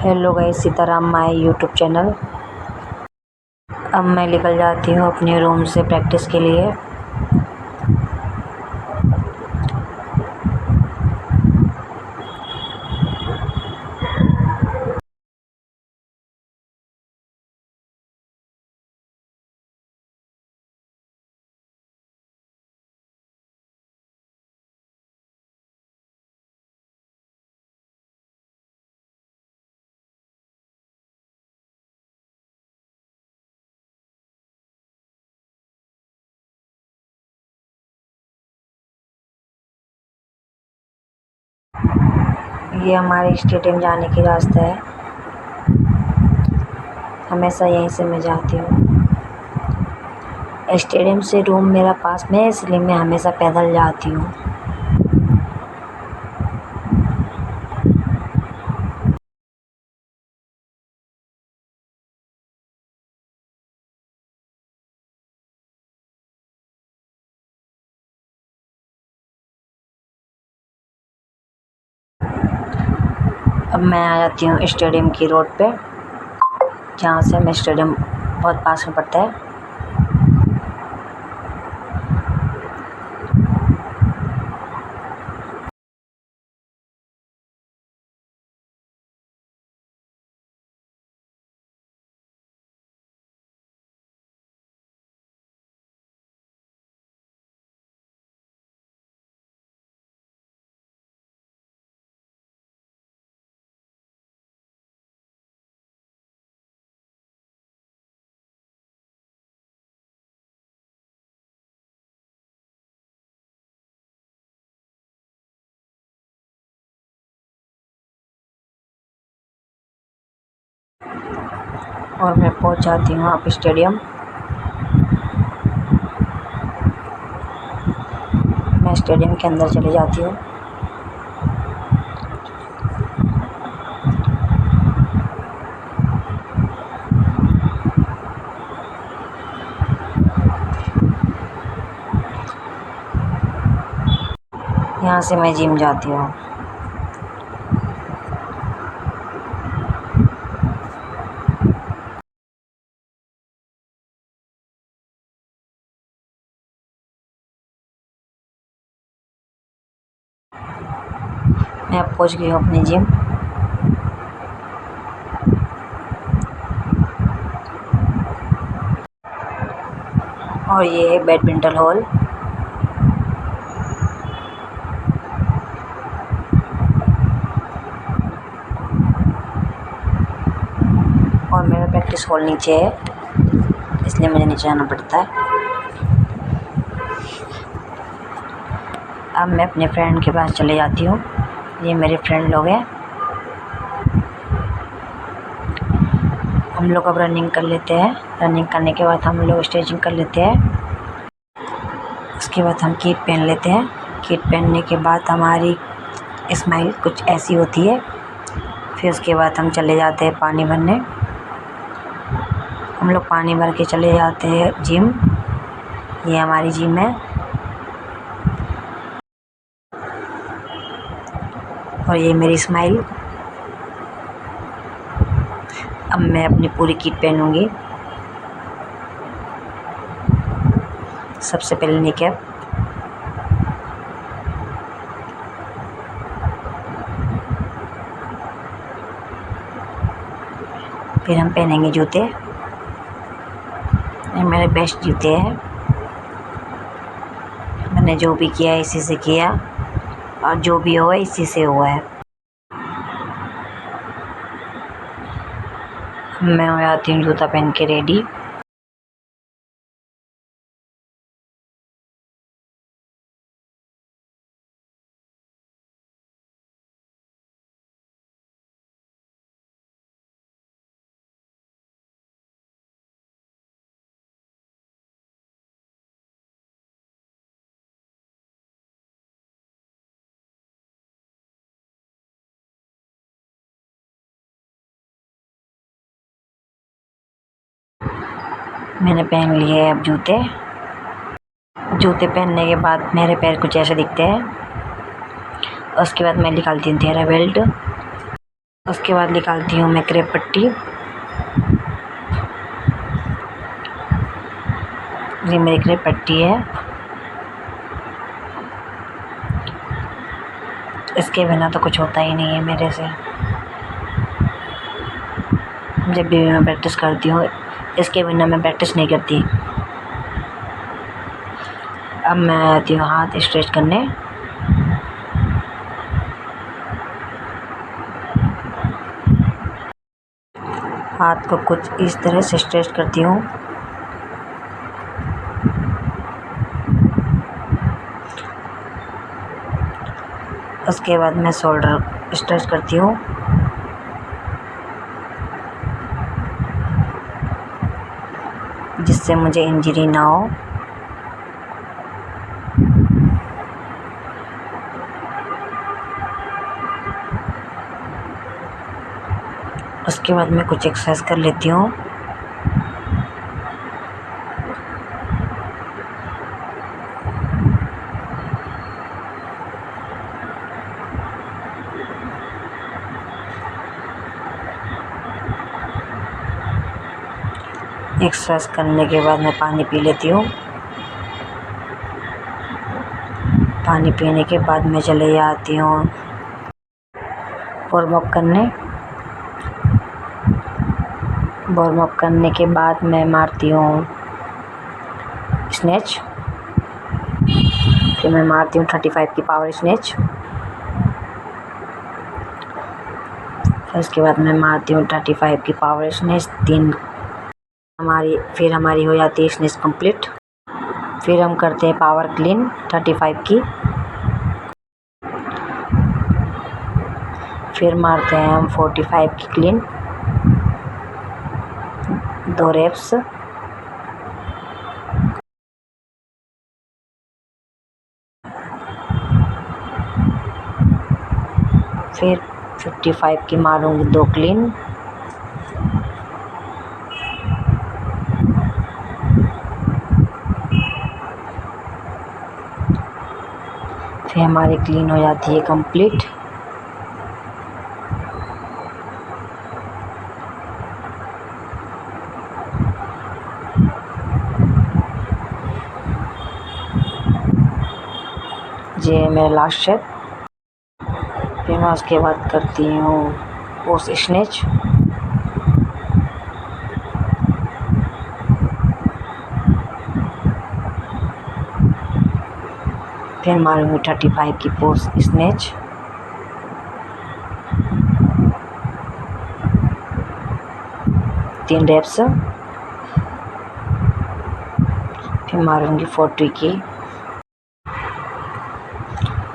Hello guys, Sitaram my YouTube channel. अब मैं निकल जाती हूँ अपने रूम से प्रैक्टिस के लिए। ये हमारे स्टेडियम जाने की रास्ता है। हमेशा यहीं से मैं जाती हूँ। स्टेडियम से रूम मेरा पास में है, इसलिए मैं हमेशा पैदल जाती हूँ। अब मैं आ जाती हूँ स्टेडियम की रोड पे, जहाँ से मैं स्टेडियम बहुत पास में पड़ता है। और मैं पहुँच जाती हूँ आप स्टेडियम। मैं स्टेडियम के अंदर चली जाती हूँ। यहाँ से मैं जिम जाती हूँ। मैं अब पहुँच गई हूँ अपनी जिम। और ये है बैडमिंटन हॉल। और मेरा प्रैक्टिस हॉल नीचे है, इसलिए मुझे नीचे आना पड़ता है। अब मैं अपने फ्रेंड के पास चले जाती हूँ। ये मेरे फ्रेंड लोग हैं। हम लोग अब रनिंग कर लेते हैं। रनिंग करने के बाद हम लोग स्ट्रेचिंग कर लेते हैं। उसके बाद हम किट पहन लेते हैं। किट पहनने के बाद हमारी स्माइल कुछ ऐसी होती है। फिर उसके बाद हम चले जाते हैं पानी भरने। हम लोग पानी भर के चले जाते हैं जिम। ये हमारी जिम है। और ये मेरी स्माइल। अब मैं अपनी पूरी किट पहनूंगी। सबसे पहले नी कैप, फिर हम पहनेंगे जूते। ये मेरे बेस्ट जूते हैं। मैंने जो भी किया है इसी से किया, और जो भी हुआ इसी से हुआ है। मैं हो जाती हूँ जूता पहन के रेडी। मैंने पहन लिए अब जूते। जूते पहनने के बाद मेरे पैर कुछ ऐसे दिखते हैं। उसके बाद मैं निकालती हूँ तेरा बेल्ट। उसके बाद निकालती हूँ मैं क्रेप पट्टी। ये मेरी क्रेप पट्टी है। इसके बिना तो कुछ होता ही नहीं है मेरे से। जब भी मैं प्रैक्टिस करती हूँ, इसके बिना मैं प्रैक्टिस नहीं करती। अब मैं आती हूँ हाथ स्ट्रेच करने। हाथ को कुछ इस तरह से स्ट्रेच करती हूँ। उसके बाद मैं शोल्डर स्ट्रेच करती हूँ। जिससे मुझे इंजरी ना हो। उसके बाद मैं कुछ एक्सरसाइज कर लेती हूँ। एक्सरसाइज करने के बाद मैं पानी पी लेती हूँ। पानी पीने के बाद मैं चले आती हूँ वार्म अप करने। वार्म अप करने के बाद मैं मारती हूँ स्नैच। फिर मैं मारती हूँ 35 की पावर स्नैच। फिर उसके बाद मैं मारती हूँ 35 की पावर स्नैच। फिर हमारी हो जाती है स्नैच कंप्लीट। फिर हम करते हैं पावर क्लीन 35 की। फिर मारते हैं हम 45 की क्लीन, 2 रेप्स। फिर 55 की मारूंगी 2 क्लीन। फिर हमारी क्लीन हो जाती है कंप्लीट। ये मेरा लास्ट शेप। फिर मैं उसके बाद करती हूँ पोस्ट स्नैच। फिर मारूंगी 35 की पोस्ट स्नैच। तीन रेप्स। फिर मारूंगी 40 की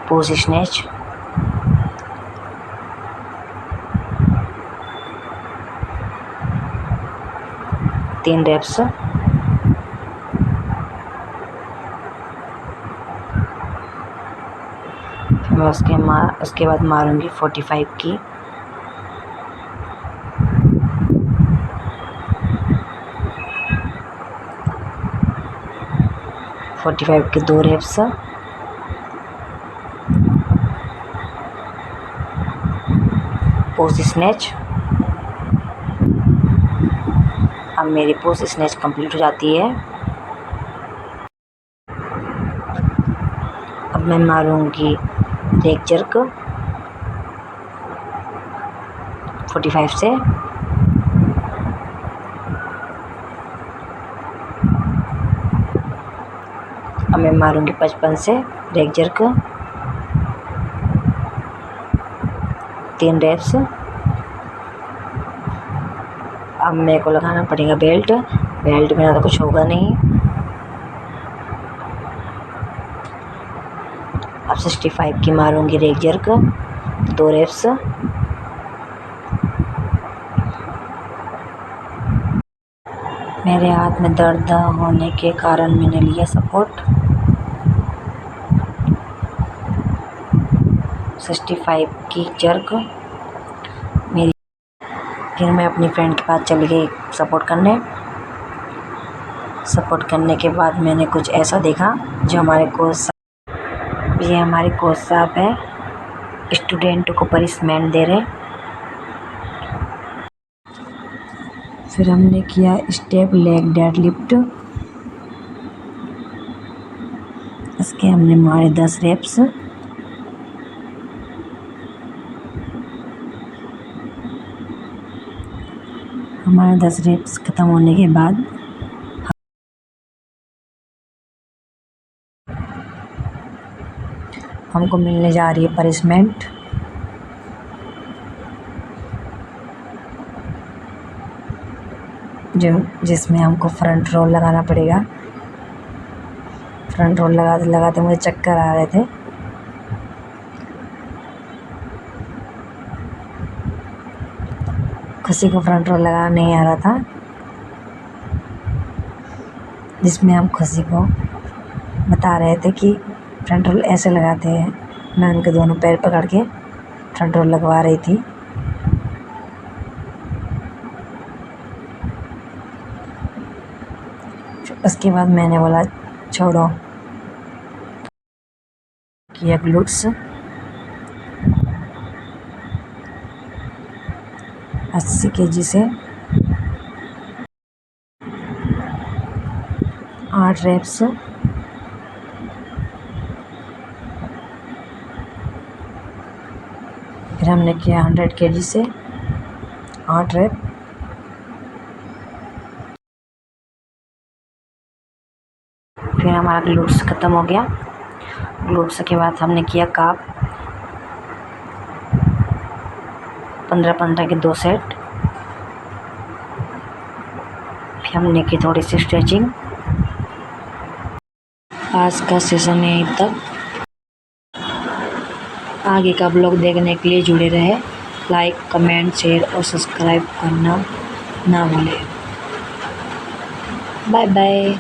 पोस्ट स्नैच। तीन रेप्स। फिर मैं उसके बाद मारूंगी 45 की। के 2 रेप्स। Post snatch. अब मेरी पोस्ट स्नैच कंप्लीट हो जाती है। अब मैं मारूंगी लेग जर्क 45 से। अब मैं मारूंगी 55 से लेग जर्क, 3 रेप्स। अब मेरे को लगाना पड़ेगा बेल्ट बिना तो कुछ होगा नहीं। अब 65 की मारूंगी लेग जर्क, 2 रेप्स। मेरे हाथ में दर्द होने के कारण मैंने लिया सपोर्ट। 65 की जर्क मेरी। फिर मैं अपनी फ्रेंड के पास चली गई सपोर्ट करने के बाद मैंने कुछ ऐसा देखा जो ये हमारे कोच साहब है, स्टूडेंट को पनिशमेंट दे रहे। फिर हमने किया स्टेप लेग डेड लिफ्ट। इसके हमने मारे 10 रेप्स। हमारे 10 रेप्स ख़त्म होने के बाद हमको मिलने जा रही है पनिशमेंट। जिसमें हमको फ्रंट रोल लगाना पड़ेगा। फ्रंट रोल लगाते लगाते मुझे चक्कर आ रहे थे। किसी को फ्रंट रोल लगाना नहीं आ रहा था, जिसमें हम खुशी को बता रहे थे कि फ्रंट रोल ऐसे लगाते हैं। मैं उनके दोनों पैर पकड़ के फ्रंट रोल लगवा रही थी। उसके बाद मैंने बोला छोड़ो, किया ग्लूट्स 80 kg से 8 रेप्स। फिर हमने किया 100 kg से 8 रेप। फिर हमारा ग्लूट्स ख़त्म हो गया। ग्लूट्स के बाद हमने किया काप 15-15 के 2 सेट। फिर हमने की थोड़ी सी स्ट्रेचिंग। आज का सेशन यहीं तक। आगे का ब्लॉग देखने के लिए जुड़े रहे। लाइक, कमेंट, शेयर और सब्सक्राइब करना ना भूलें। Bye bye.